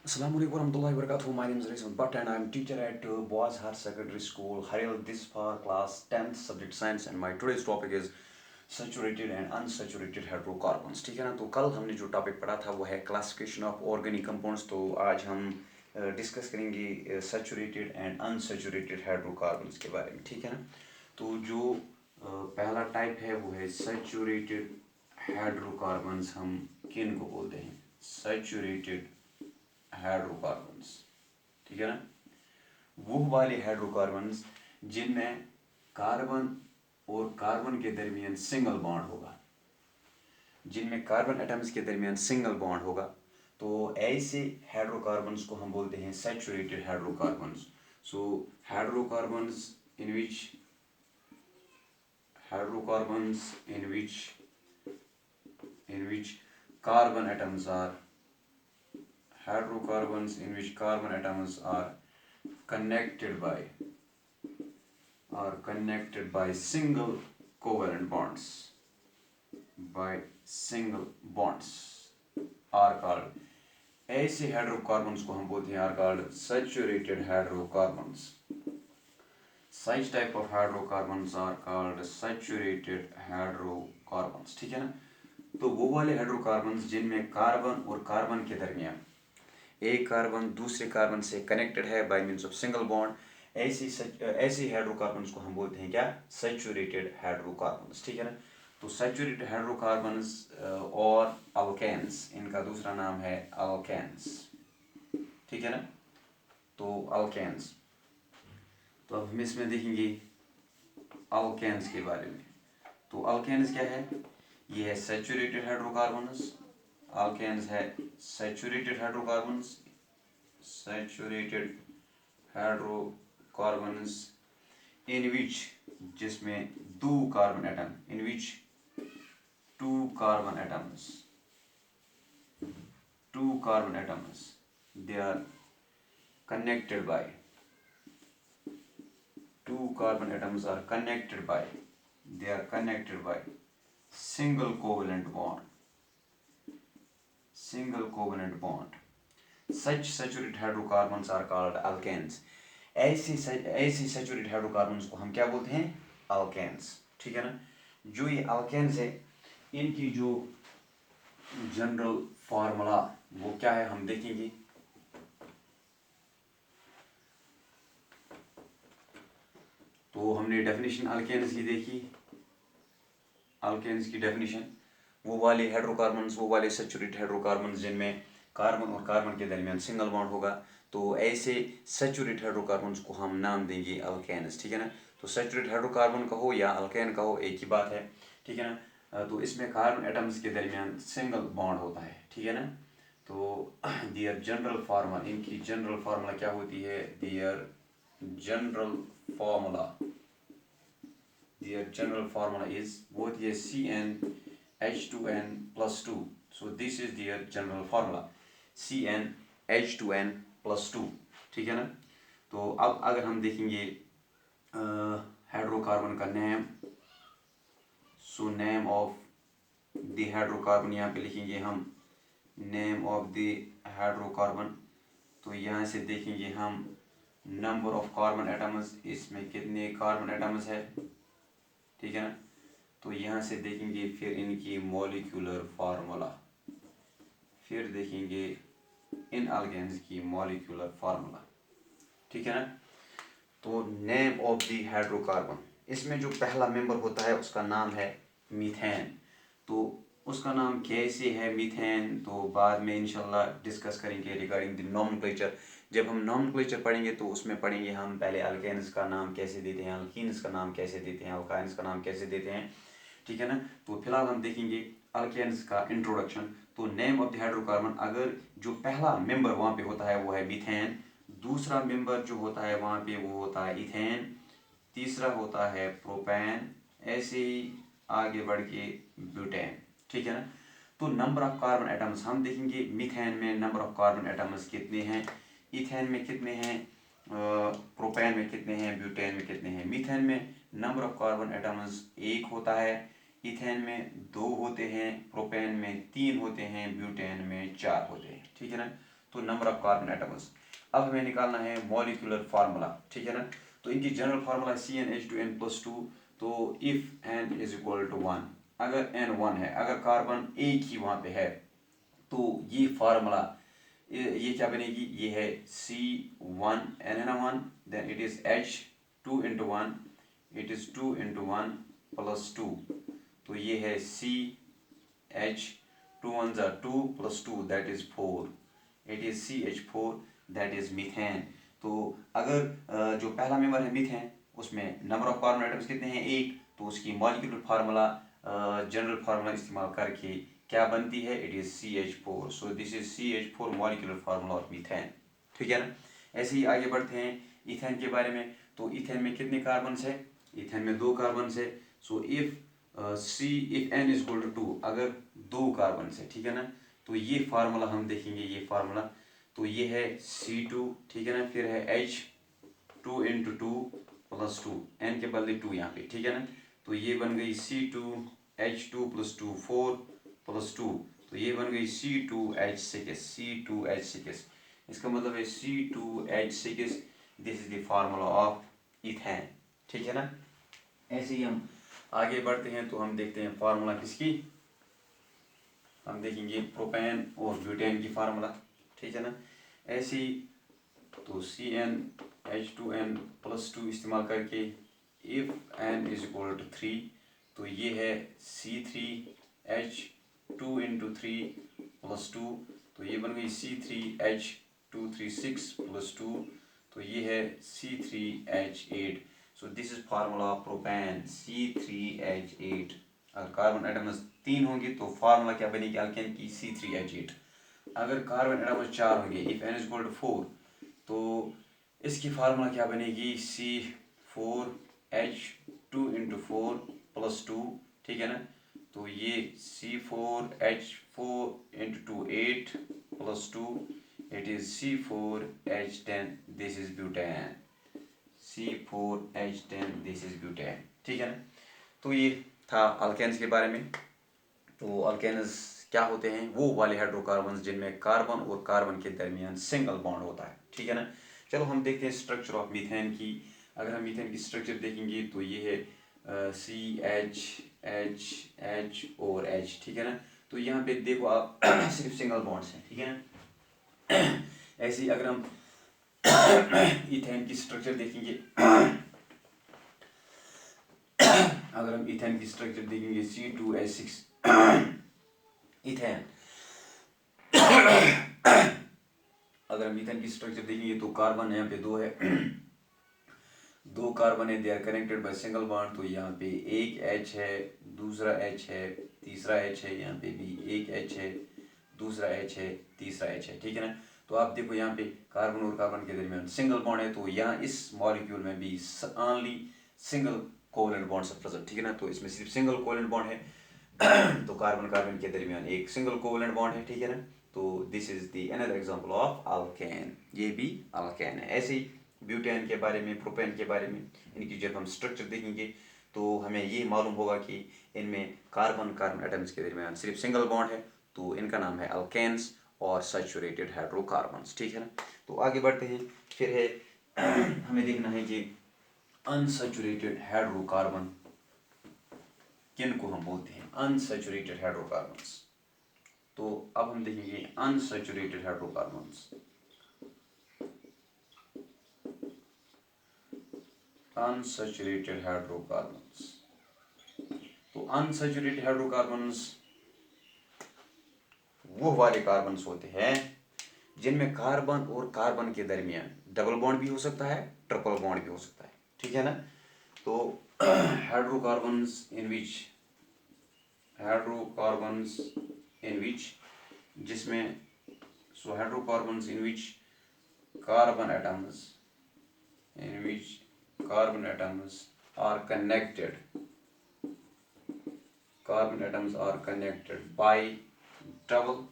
Assalamualaikum warahmatullahi wabarakatuh. My name is Rizwan Bhatt and I am teacher at Boaz Higher Secondary School, Haril Dispa, class 10th, subject science, and my today's topic is saturated and unsaturated hydrocarbons. ठीक है ना। तो कल हमने जो topic पढ़ा था वो है क्लासिफिकेशन ऑफ ऑर्गेनिक कंपाउंड्स। तो आज हम डिस्कस करेंगे सैचुरेटेड एंड अनसैचुरेटेड हाइड्रोकार्बन्स के बारे में। ठीक है ना। तो जो पहला टाइप है वो है सैचुरेटेड हाइड्रोकार्बन्स। हम किन को बोलते हैं? Saturated hydrocarbons. ठीक है ना। वो वाले हाइड्रोकार्बन्स जिनमें कार्बन और कार्बन के दरमियान सिंगल बॉन्ड होगा, जिनमें कार्बन एटम्स के दरमियान सिंगल बॉन्ड होगा, तो ऐसे हाइड्रोकार्बन्स को हम बोलते हैं saturated hydrocarbons. So hydrocarbons in which carbon atoms are hydrocarbons in which carbon atoms are connected by single covalent bonds, are called, ऐसे हाइड्रोकार्बन्स को हम बोलते हैं are called saturated hydrocarbons. Such type of hydrocarbons are called saturated hydrocarbons. ठीक है ना। तो वो वाले हाइड्रोकार्बन्स जिनमें कार्बन और कार्बन के दरमियान एक कार्बन दूसरे कार्बन से कनेक्टेड है by means of single bond, ऐसे हाइड्रोकार्बन्स को हम बोलते हैं क्या? Saturated hydrocarbons. ठीक है ना। तो सैचुरेटेड हाइड्रोकार्बन्स और अल्केन्स, इनका दूसरा नाम है अल्केन्स। ठीक है ना। तो अल्केन्स, तो अब हम इसमें देखेंगे अल्केन्स के बारे में। तो अल्केन्स क्या है? ये है सैचुरेटेड हाइड्रोकार्बन्स। अल्केन्स है सैचुरेटेड हाइड्रोकार्बन्स इन विच, जिसमें दो carbon atom, in which two carbon atoms they are connected by single covalent bond. Such saturated hydrocarbons are called alkanes. ऐसे सैचुरेटेड हाइड्रोकार्बन्स को हम क्या बोलते हैं? अल्केन्स। ठीक है ना। जो ये अल्केन्स है, इनकी जो जनरल फार्मूला वो क्या है हम देखेंगे। तो हमने डेफिनेशन अल्केन्स की देखी। अल्केन्स की डेफिनेशन, वो वाले हाइड्रोकार्बन्स, वो वाले सैचुरेटेड हाइड्रोकार्बन्स जिनमें कार्बन और कार्बन के दरमियान सिंगल बॉन्ड होगा, तो ऐसे सैचुरेटेड हाइड्रोकार्बन्स को हम नाम देंगे अल्केन्स। ठीक है ना। तो सैचुरेटेड हाइड्रोकार्बन का हो या अल्केन का हो, एक ही बात है। ठीक है ना। तो इसमें कार्बन एटम्स के दरमियान सिंगल बॉन्ड होता है। ठीक है ना। तो दियर जनरल फार्मूला, इनकी जनरल फार्मूला क्या होती है? दियर general formula is both a CnH2n plus 2. So this is their general formula, CnH2n plus 2. ठीक है ना। तो अब अगर हम देखेंगे हाइड्रोकार्बन का name, so name of the hydrocarbon, यहाँ पे लिखेंगे हम नेम ऑफ द हाइड्रोकार्बन। तो यहाँ से देखेंगे हम नंबर ऑफ कार्बन एटम्स, इसमें कितने कार्बन एटम्स है। ठीक है ना। तो यहाँ से देखेंगे फिर इनकी मॉलिक्यूलर फार्मूला, फिर देखेंगे इन अल्केन्स की मॉलिक्यूलर फार्मूला। ठीक है ना। तो नेम ऑफ द हाइड्रोकार्बन, इसमें जो पहला मेंबर होता है उसका नाम है मीथेन। तो उसका नाम कैसे है मीथेन, तो बाद में इंशाल्लाह डिस्कस करेंगे रिगार्डिंग द नॉमेनक्लेचर। जब हम नॉमेनक्लेचर पढ़ेंगे तो उसमें पढ़ेंगे हम पहले अल्केन्स का नाम कैसे देते हैं, अल्कीन्स का नाम कैसे देते हैं, अल्काइन्स का नाम कैसे देते हैं। ठीक है ना। तो फिलहाल हम देखेंगे अल्केन्स का इंट्रोडक्शन। तो नेम ऑफ द हाइड्रोकार्बन, अगर जो पहला मेंबर वहाँ पे होता है वो है मीथेन, दूसरा मेंबर जो होता है वहाँ पे वो होता है इथेन, तीसरा होता है प्रोपेन, ऐसे ही आगे बढ़ के ब्यूटेन। ठीक है ना। तो नंबर ऑफ कार्बन एटम्स हम देखेंगे, मीथेन में नंबर ऑफ कार्बन एटम्स कितने हैं, इथेन में कितने हैं, प्रोपेन में कितने हैं, ब्यूटेन में कितने हैं। मीथेन में नंबर ऑफ कार्बन एटम्स एक होता है, इथेन में 2 होते हैं, प्रोपेन में 3 होते हैं, ब्यूटेन में 4 होते हैं। ठीक है ना। तो नंबर ऑफ कार्बन एटम्स। अब हमें निकालना है मॉलिक्यूलर फार्मूला, ठीक है ना। तो इनकी जनरल फार्मूला CnH2n+2। तो if n is equal to 1, अगर n 1 है, अगर कार्बन एक ही वहाँ पे है, तो ये फार्मूला ये क्या बनेगी, ये है C1n है ना 1, then it is H2 into 1, it is 2 इंटू 1 प्लस 2, तो ये है CH 2 1 2 plus 2 that is 4, it is CH4 that is methane. तो अगर जो पहला मेंबर है मीथेन, उसमें नंबर ऑफ कार्बन एटम्स कितने हैं, एक, तो उसकी मॉलिक्यूलर फार्मूला जनरल फार्मूला इस्तेमाल करके क्या बनती है, it is CH4। So this is CH4 molecular formula of methane, ठीक है ना। ऐसे ही आगे बढ़ते हैं इथेन के बारे में। तो इथेन में कितने कार्बन्स है, इथेन में 2 कार्बन्स है। So if n is equal to 2, अगर 2 कार्बन्स है, ठीक है ना, तो ये फार्मूला हम देखेंगे, ये फार्मूला, तो ये है C2, ठीक है ना, फिर है H2 इंटू 2 प्लस 2, n के बदले 2 यहाँ पे, ठीक है ना। तो ये बन गई C2H2 प्लस 2 4 प्लस 2, तो ये बन गई C2H6। इसका मतलब है C2H6, this is the formula of ethane, ठीक है ना। ऐसे ही हम आगे बढ़ते हैं तो हम देखते हैं फार्मूला किसकी, हम देखेंगे प्रोपेन और ब्यूटेन की फार्मूला, ठीक है ना। ऐसे ही तो CnH2n+2 इस्तेमाल करके if n is equal to 3, तो ये है C3H2 इंटू 3 प्लस 2, तो ये बन गई C3H236 प्लस 2, तो ये है C3H8। So this is formula of propane C3H8। अगर कार्बन एटम्स 3 होंगे तो फार्मूला क्या बनेगी अल्केन की, C3H8। अगर कार्बन एटम्स 4 होंगे, if n is equal to 4, तो इसकी फार्मूला क्या बनेगी, C4H2 इंटू 4 प्लस 2, ठीक है ना। तो ये C4H4 into 2 8 plus 2, it is C4H10, this is butane, C4H10 this is butane, ठीक है ना। तो ये था अल्केन्स के बारे में। तो अल्केन्स क्या होते हैं, वो वाले हाइड्रोकार्बन्स जिनमें कार्बन और कार्बन के दरमियान सिंगल बॉन्ड होता है, ठीक है ना। चलो हम देखते हैं स्ट्रक्चर ऑफ मीथेन की। अगर हम मीथेन की स्ट्रक्चर देखेंगे तो ये है CH और H, ठीक है ना। तो यहाँ पे देखो आप सिर्फ सिंगल बॉन्ड्स हैं, ठीक है ना। ऐसे ही अगर हम इथेन की स्ट्रक्चर देखेंगे, अगर हम इथेन की स्ट्रक्चर देखेंगे C2H6 इथेन, अगर हम इथेन की स्ट्रक्चर देखेंगे तो कार्बन यहाँ पे 2 है, 2 कार्बन है, they are connected by single bond. तो यहाँ पे एक H है, दूसरा H है, तीसरा H है, यहाँ पे भी एक H है, दूसरा H है, तीसरा H है, ठीक है ना। तो आप देखो यहाँ पे कार्बन और कार्बन के दरमियान सिंगल बॉन्ड है, तो यहाँ इस मॉलिक्यूल में भी only single covalent bonds are present, ठीक है ना। तो इसमें सिर्फ सिंगल कोवेलेंट बॉन्ड है, तो कार्बन कार्बन के दरमियान एक सिंगल कोवेलेंट बॉन्ड है, ठीक है ना। तो this is the another example of alkane, ये भी अल्केन है। ऐसे ही ब्यूटेन के बारे में, प्रोपेन के बारे में, इनकी जब हम स्ट्रक्चर देखेंगे तो हमें ये मालूम होगा कि इनमें कार्बन कार्बन एटम्स के दरमियान सिर्फ सिंगल बॉन्ड है, तो इनका नाम है अल्केन्स और सैचुरेटेड हाइड्रोकार्बन्स, ठीक है ना। तो आगे बढ़ते हैं, फिर है हमें देखना है कि अनसैचुरेटेड हाइड्रोकार्बन किन को हम बोलते हैं, अनसैचुरेटेड हाइड्रोकार्बन्स। तो अब हम देखेंगे अनसैचुरेटेड हाइड्रोकार्बन्स। अनसैचुरेटेड हाइड्रोकार्बन्स, तो अनसैचुरेटेड हाइड्रोकार्बन्स वो वाले कार्बन्स होते हैं जिनमें कार्बन और कार्बन के दरमियान डबल बॉन्ड भी हो सकता है, ट्रिपल बॉन्ड भी हो सकता है, ठीक है ना। तो हाइड्रोकार्बन्स इन विच जिसमें hydrocarbons in which carbon atoms are connected by double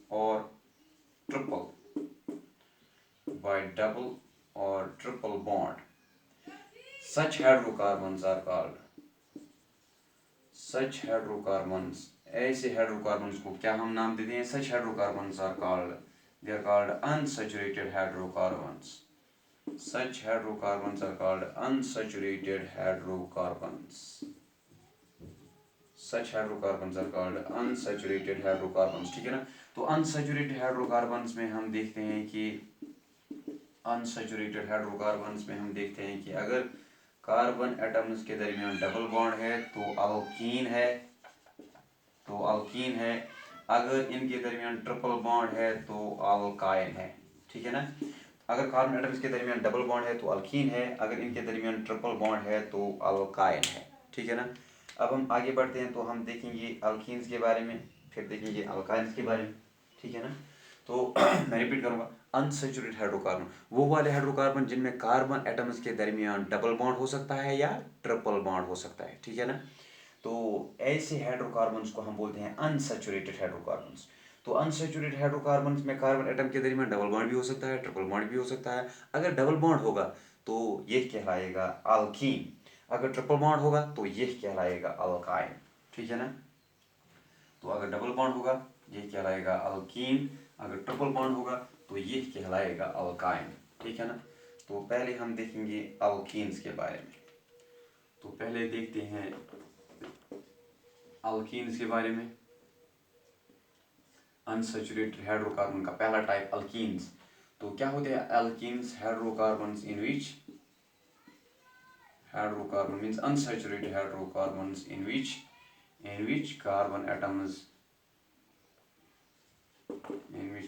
or triple bond. Such hydrocarbons ऐसे हाइड्रोकार्बन्स को क्या हम नाम देते हैं? Such hydrocarbons are called, they are called unsaturated hydrocarbons. Such hydrocarbons are called unsaturated hydrocarbons. Such hydrocarbons are called unsaturated hydrocarbons, ठीक है ना। तो unsaturated hydrocarbons में हम देखते हैं कि unsaturated hydrocarbons में हम देखते हैं कि अगर कार्बन एटम्स के दरमियान डबल बॉन्ड है तो अल्कीन है, तो अल्कीन है। अगर इनके दरमियान ट्रिपल बॉन्ड है तो अल्काइल है, ठीक है ना। अगर कार्बन एटम्स के दरमियान डबल बॉन्ड है तो अल्कीन है, अगर इनके दरमियान ट्रिपल बॉन्ड है तो अल्काइल है, ठीक है ना। अब हम आगे बढ़ते हैं तो हम देखेंगे अल्कीन्स के बारे में, फिर देखेंगे अल्काइल्स के बारे में, ठीक है ना। तो मैं रिपीट करूंगा, अनसैचुरेटेड हाइड्रोकार्बन वो वाले हाइड्रोकार्बन जिनमें कार्बन एटम्स के दरमियान डबल बॉन्ड हो सकता है या ट्रिपल बॉन्ड हो सकता है, ठीक है ना। तो ऐसे हाइड्रोकार्बन्स को हम बोलते हैं अनसैचुरेटेड हाइड्रोकार्बन्स। तो अनसैचुरेटेड हाइड्रोकार्बन्स में कार्बन एटम के दरमियान डबल बॉन्ड भी हो सकता है, ट्रिपल बॉन्ड भी हो सकता है। अगर डबल बॉन्ड होगा तो ये कहलाएगा अल्कीन, अगर ट्रिपल बॉन्ड होगा तो ये कहलाएगा अल्काइल, ठीक है ना। तो अगर डबल बॉन्ड होगा ये कहलाएगा अल्कीन, अगर ट्रिपल बॉन्ड होगा तो ये कहलाएगा अल्काइन, ठीक है ना। तो पहले हम देखेंगे अल्कीन्स के बारे में। तो पहले देखते हैं अल्कीन्स के बारे में। अनसैचुरेटेड हाइड्रोकार्बन का पहला टाइप अल्कीन्स। तो क्या होते हैं alkenes? Hydrocarbons in which hydrocarbon means unsaturated hydrocarbons in which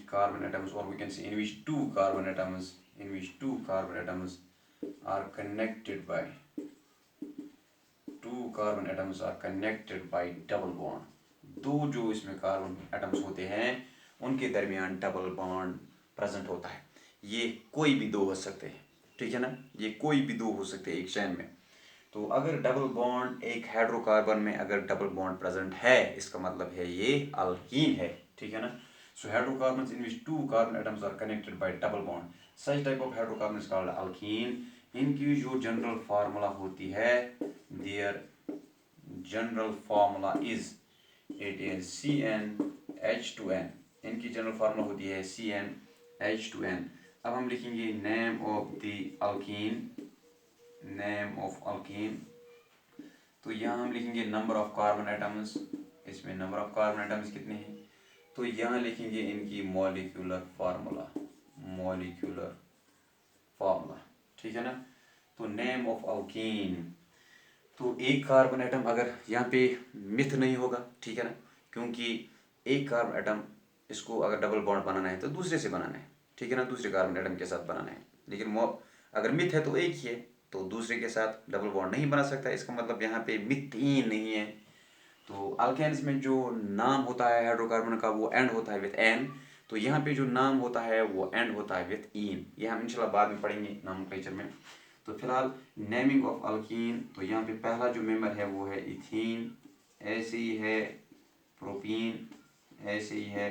carbon atoms or we can say in which two carbon atoms are connected by double bond। दो जो इसमें कार्बन एटम्स होते हैं उनके दरमियान डबल बॉन्ड प्रेजेंट होता है। ये कोई भी दो हो सकते हैं, ठीक है ना, ये कोई भी दो हो सकते हैं एक चेन में। तो अगर डबल बॉन्ड एक हाइड्रोकार्बन में अगर डबल बॉन्ड प्रेजेंट है इसका मतलब है ये अल्कीन है, ठीक है ना। So hydrocarbons in which two carbon atoms are connected by double bond, such type of hydrocarbon is called alkene. इनकी जो जनरल फार्मूला होती है, their general formula is it is CnH2n। इनकी जनरल फार्मूला होती है CnH2n। अब हम लिखेंगे name of the alkyne, name of alkyne. तो यहाँ हम लिखेंगे नंबर ऑफ कार्बन एटम्स, इसमें नंबर ऑफ कार्बन एटम्स कितने हैं। तो यहाँ लिखेंगे इनकी मॉलिक्यूलर फार्मूला, ठीक है ना। तो नेम ऑफ अल्कीन, तो एक कार्बन एटम अगर यहाँ पे मिथ नहीं होगा, ठीक है ना, क्योंकि एक कार्बन एटम इसको अगर डबल बॉन्ड बनाना है तो दूसरे से बनाना है, ठीक है ना, दूसरे कार्बन एटम के साथ बनाना है। लेकिन अगर मिथ है तो एक ही है, तो दूसरे के साथ डबल बॉन्ड नहीं बना सकता, इसका मतलब यहाँ पे मिथीन नहीं है। तो अल्केन्स में जो नाम होता है हाइड्रोकार्बन का वो एंड होता है विथ एन, तो यहाँ पे जो नाम होता है वो एंड होता है विथ ईन। ये हम इंशाल्लाह बाद में पढ़ेंगे नोमेनक्लेचर में। तो फिलहाल नेमिंग ऑफ अल्कीन, तो यहाँ पे पहला जो मेंबर है वो है इथीन, ऐसे ही है प्रोपीन, ऐसे ही है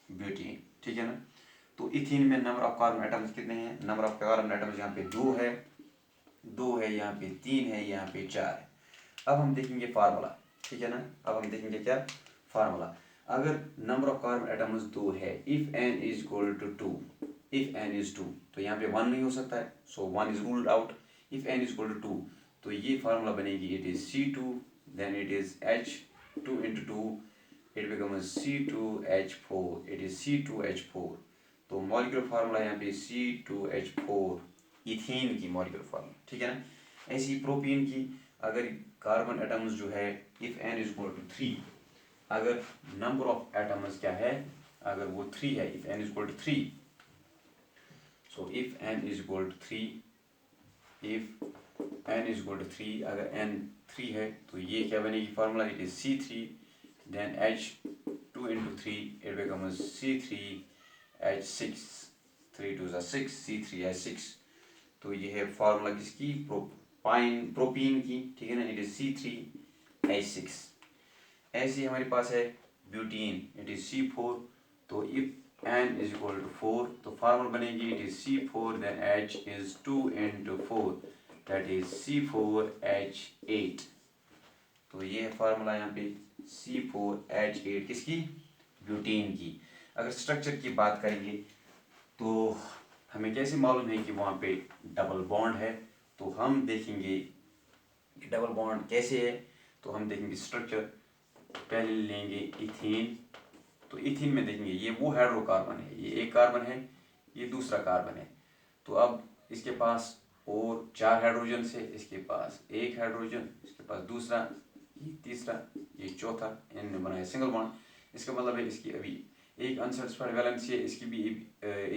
ब्यूटीन, ठीक है ना। तो इथीन में नंबर ऑफ कार्बन एटम्स कितने हैं? नंबर ऑफ कार्बन एटम्स यहाँ पे दो है, यहाँ पे 3 है, यहाँ पे 4 है। अब हम देखेंगे फार्मूला, ठीक है ना। अब हम देखेंगे क्या फार्मूला। अगर नंबर ऑफ कार्बन एटम्स 2 है, if n is equal to 2, if n is 2, तो यहाँ पे 1 नहीं हो सकता है, so 1 is ruled out. If n is equal to 2, तो ये फार्मूला बनेगी, it is C2, then it is H2 into 2, it becomes C2H4, it is C2H4। तो मॉलिक्यूलर फार्मूला यहाँ पे C2H4, इथीन की मॉलिक्यूलर फार्मूला, ठीक है ना। ऐसी प्रोपीन की अगर कार्बन एटम्स जो है if n is equal to 3, अगर नंबर ऑफ एटम्स क्या है, अगर वो 3 है, if n is equal to 3, so if n is equal to 3, if n is equal to 3, अगर n 3 है तो ये क्या बनेगी formula, it is C3, then H2 into 3, it becomes C3H6, 3 2 6, C3H6। तो ये है फार्मूला किसकी, प्रोपीन की, ठीक है ना, इट इज C3H6। ऐसे हमारे पास है ब्यूटीन, इट इज C4, तो if n is equal to 4, तो फार्मूला बनेगी, it is C4, then H is 2 into 4, that is C4H8। तो ये है फार्मूला यहाँ पे C4H8 किसकी, ब्यूटेन की। अगर स्ट्रक्चर की बात करेंगे तो हमें कैसे मालूम है कि वहाँ पे डबल बॉन्ड है, तो हम देखेंगे कि डबल बॉन्ड कैसे है। तो हम देखेंगे स्ट्रक्चर, पहले लेंगे इथीन, तो इथीन में देखेंगे ये वो हाइड्रोकार्बन है, ये एक कार्बन है, ये दूसरा कार्बन है। तो अब इसके पास और 4 हाइड्रोजन है, इसके पास एक हाइड्रोजन, इसके पास दूसरा, ये तीसरा, ये चौथा, इन्होंने बनाया सिंगल बॉन्ड। इसका मतलब है इसकी अभी एक अनसेटिस्फाइड वैलेंसी है, इसकी भी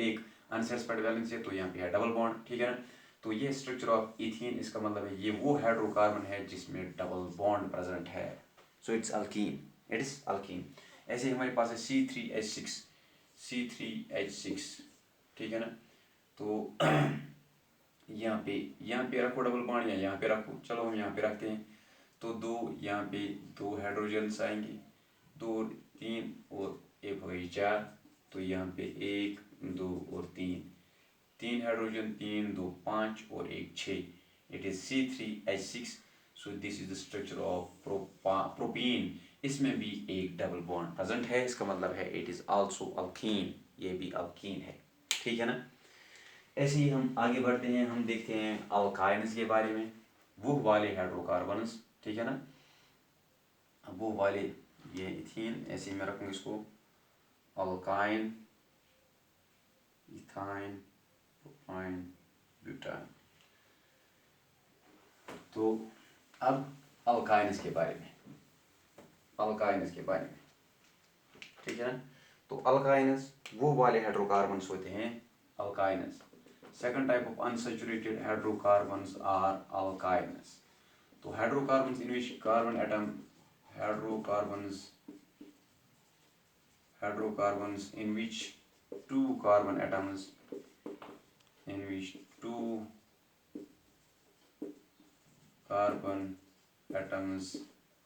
एक अनसेटिस्फाइड वैलेंसी है, तो यहाँ पे है डबल बॉन्ड, ठीक है ना। तो ये स्ट्रक्चर ऑफ इथीन, इसका मतलब है ये वो हाइड्रोकार्बन है जिसमें डबल बॉन्ड प्रेजेंट है। So it's alkyne, it is alkyne. ऐसे ही हमारे पास है C3H6, ठीक है ना। तो यहाँ पे रखो डबल बॉन्ड, या यहाँ पे रखो, चलो हम यहाँ पे रखते हैं। तो दो यहाँ पे 2 हाइड्रोजन्स आएंगे, 2 3 और एक हो गई 4, तो यहाँ पे 1 2 और 3 हाइड्रोजन, 3 2 5 और 1 6। It is C3H6। So this is the structure of propene. इसमें भी एक डबल बॉन्ड प्रेजेंट है, इसका मतलब है इट इज आल्सो अल्कीन, ये भी अल्कीन है, ठीक है ना। ऐसे ही हम आगे बढ़ते हैं, हम देखते हैं अल्काइन्स के बारे में, वो वाले हाइड्रोकार्बन्स, ठीक है ना, वो वाले, ये इथीन, ऐसे ही मैं रखूँगा इसको अल्काइन, इथाइन, प्रोपाइन, ब्यूटाइन। तो अब अल्काइन्स के बारे में, ठीक है ना। तो अल्काइन्स वो वाले हाइड्रोकार्बन्स होते हैं, alkynes. Second type of unsaturated hydrocarbons are alkynes. तो hydrocarbons in which carbon atom hydrocarbons in which two carbon atoms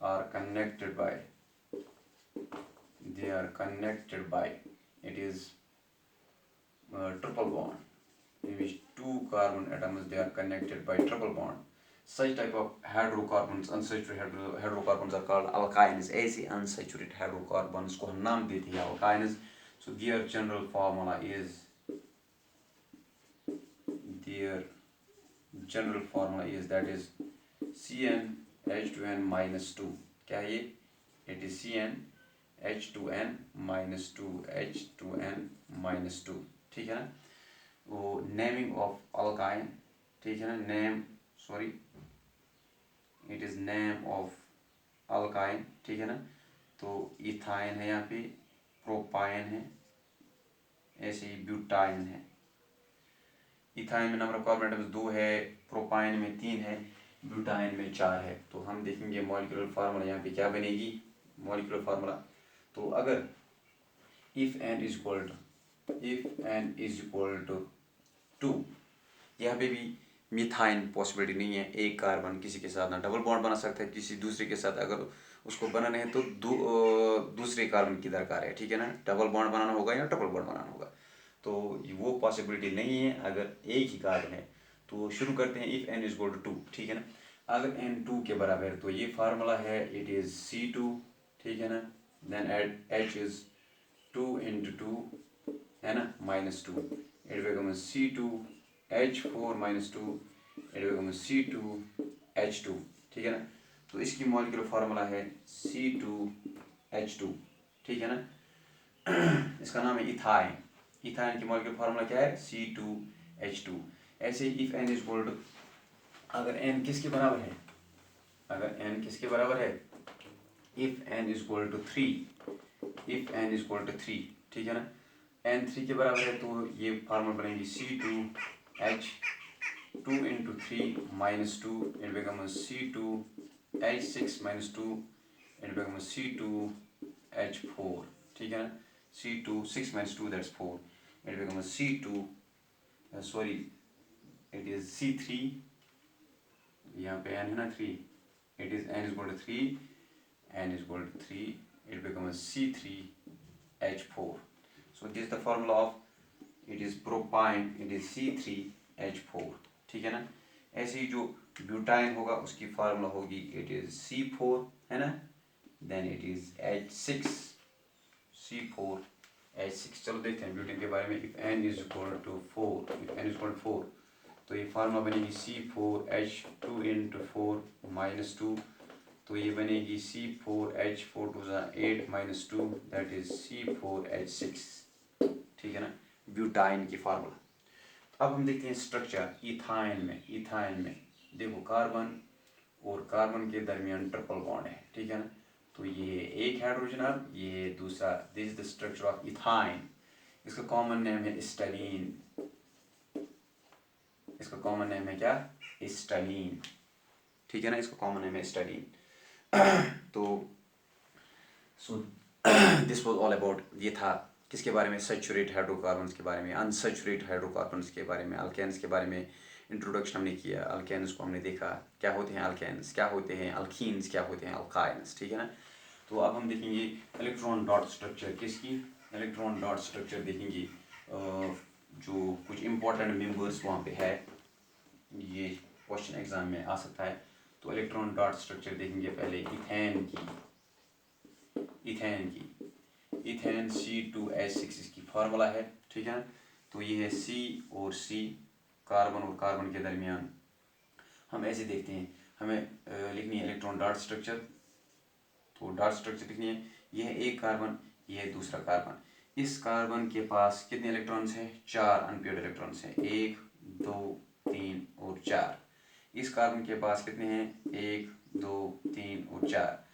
are connected by, it is triple bond, in which two carbon atoms they are connected by triple bond. Such type of hydrocarbons, unsaturated hydrocarbons are called alkynes. ऐसे unsaturated hydrocarbons को हम नाम देते हैं alkynes. So their general formula is that is CnH2n minus 2. क्या है ये? It is CnH2n minus 2, H2n minus 2, ठीक है ना। वो नेमिंग ऑफ अल्काइन, ठीक है ना, it is name of alkyne, ठीक है ना। तो इथाइन है, यहाँ पे प्रोपाइन है, ऐसे ही ब्यूटाइन है। इथाइन में नंबर ऑफ कार्बन एटम्स 2 है, प्रोपाइन में 3 है, ब्यूटाइन में 4 है। तो हम देखेंगे मॉलिक्यूलर फार्मूला यहाँ पे क्या बनेगी, मॉलिक्यूलर फार्मूला। तो अगर if n is equal to 2, यहाँ पे भी मिथाइन पॉसिबिलिटी नहीं है, एक कार्बन किसी के साथ ना डबल बॉन्ड बना सकता है, किसी दूसरे के साथ अगर उसको बनाना है तो दूसरे कार्बन की दरकार है, ठीक है ना। डबल बॉन्ड बनाना होगा या ट्रिपल बॉन्ड बनाना होगा, तो वो पॉसिबिलिटी नहीं है अगर एक ही कार्बन है। तो शुरू करते हैं, if n is equal to 2, ठीक है ना। अगर n 2 के बराबर है तो ये फार्मूला है, इट इज C2, ठीक है ना। देन H इज 2 into 2 है ना, -2, it becomes C2H4 minus 2, it becomes C2H2, ठीक है ना। तो इसकी मॉलिक्यूलर फार्मूला है C2H2, ठीक है ना। इसका नाम है इथाइन। इथाइन की मॉलिक्यूलर फार्मूला क्या है, C2H2। ऐसे ही if n is equal to, अगर n किसके बराबर है, if n is equal to 3, ठीक है ना, n 3 के बराबर है तो ये फार्मूला बनेगी C2H2 into 3 minus 2, it becomes C2H6 minus 2, it becomes C2H4, ठीक है ना। C2 6 minus 2 that's 4, it becomes it is C3, यहाँ पे n है ना 3, it is n is equal to 3, it becomes C3H4. So this is the formula of, it is propine, it is C3H4, ठीक है ना। ऐसे ही जो ब्यूटाइन होगा उसकी फार्मूला होगी, it is C4, है ना, then then it is H6 C4H6। चलो देखते हैं ब्यूटेन के बारे में। If n is equal to 4, if n is equal to 4 तो ये फार्मूला बनेगी C4H2 इंटू 4 माइनस 2, तो ये बनेगी C4H4 to 8 minus 2 that is C4H6। ठीक है ना, ब्यूटाइन की फार्मूला। अब हम देखते हैं स्ट्रक्चर इथाइन में। इथाइन में देखो कार्बन और कार्बन के दरमियान ट्रिपल बॉन्ड है, ठीक है ना। तो ये एक हाइड्रोजन, अब ये दूसरा। This is the structure of ethyne. इसका कॉमन नेम है स्टालीन। इसका कॉमन नेम है क्या? स्टालीन। ठीक है ना, इसका कॉमन नेम है स्टालीन। तो so this was all about, ये था किसके बारे में? सैचुरेट हाइड्रोकार्बन्स के बारे में, अनसैचुरेट हाइड्रोकार्बन्स के बारे में, अल्केन्स के बारे में इंट्रोडक्शन हमने किया। अल्केन्स को हमने देखा क्या होते हैं अल्केन्स, क्या होते हैं अल्कीन्स, क्या होते हैं अल्काइन्स। ठीक है ना। तो अब हम देखेंगे इलेक्ट्रॉन डॉट स्ट्रक्चर किसकी? इलेक्ट्रॉन डॉट स्ट्रक्चर देखेंगे जो कुछ इंपॉर्टेंट मेंबर्स वहाँ पे है, ये क्वेश्चन एग्जाम में आ सकता है। तो इलेक्ट्रॉन डॉट स्ट्रक्चर देखेंगे पहले इथेन की। इथेन की इथेन C2H6 इसकी फार्मूला है, ठीक है। तो ये है C और C, कार्बन और कार्बन के दरमियान। हम ऐसे देखते हैं, हमें लिखनी है इलेक्ट्रॉन डॉट स्ट्रक्चर। तो डॉट स्ट्रक्चर लिखनी है, ये है एक कार्बन, ये है दूसरा कार्बन। इस कार्बन के पास कितने इलेक्ट्रॉन्स हैं? 4 अनपेयर्ड इलेक्ट्रॉन्स हैं, 1 2 3 और 4। इस कार्बन के पास कितने हैं? 1 2 3 और 4।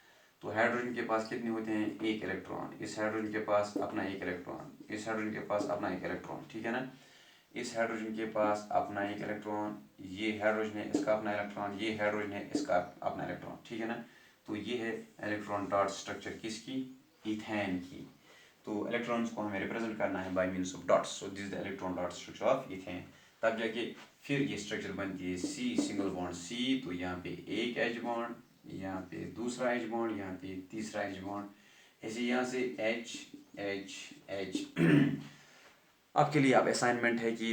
तो हाइड्रोजन के पास कितने होते हैं? 1 इलेक्ट्रॉन। इस हाइड्रोजन के पास अपना 1 इलेक्ट्रॉन, इस हाइड्रोजन के पास अपना 1 इलेक्ट्रॉन, ठीक है ना। इस हाइड्रोजन के पास अपना 1 इलेक्ट्रॉन, ये हाइड्रोजन है इसका अपना इलेक्ट्रॉन, ये हाइड्रोजन है इसका अपना इलेक्ट्रॉन, ठीक है ना। तो ये है इलेक्ट्रॉन डॉट स्ट्रक्चर किसकी? इथेन की। तो इलेक्ट्रॉन्स को हमें रिप्रेजेंट करना है bye means of dots. So this is the electron dot structure of ethane. तब जाके फिर ये स्ट्रक्चर बनती है C सिंगल बॉन्ड C। तो यहाँ पे एक एच बॉन्ड, यहाँ पे दूसरा एच बॉन्ड, यहाँ पे तीसरा एच बॉन्ड, ऐसे यहाँ से H H H। आपके लिए अब असाइनमेंट है कि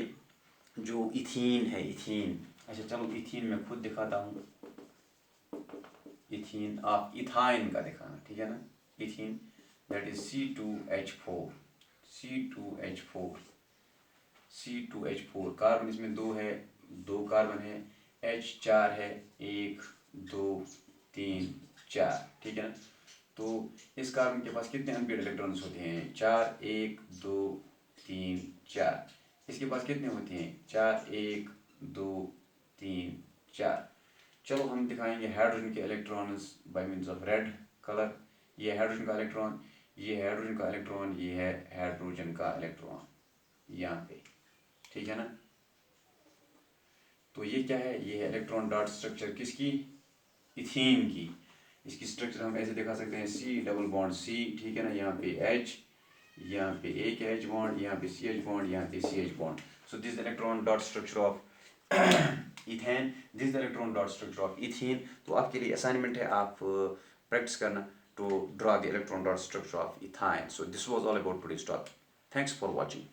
जो इथीन है, इथीन, अच्छा चलो इथीन मैं खुद दिखाता हूँ। इथीन आप इथाइन का दिखाना, ठीक है ना। Ethene that is C2H4 C2H4 C2H4। Carbon इसमें 2 है, 2 कार्बन है, H4 है, 1 2 3 4, ठीक है ना। तो इस कार्बन के पास कितने अनपेयर्ड इलेक्ट्रॉन्स होते हैं? 4 1 2 3 4। इसके पास कितने होते हैं? 4 1 2 3 4। चलो हम दिखाएंगे हाइड्रोजन के electrons bye means of red colour. ये हाइड्रोजन का इलेक्ट्रॉन, ये हाइड्रोजन का इलेक्ट्रॉन, ये है हाइड्रोजन का इलेक्ट्रॉन यहाँ पे, ठीक है ना। तो ये क्या है? ये है इलेक्ट्रॉन डॉट स्ट्रक्चर किसकी? इथीन की। इसकी स्ट्रक्चर हम ऐसे दिखा सकते हैं C डबल बॉन्ड C, ठीक है ना। यहाँ पे H, यहाँ पे एक H बॉन्ड, यहाँ पे CH बॉन्ड, यहाँ पे CH bond. So this electron dot structure of ethane, this electron dot structure of ethene. तो आपके लिए असाइनमेंट है, आप प्रैक्टिस करना to draw the electron dot structure of ethine. So this was all about today's topic. Thanks for watching.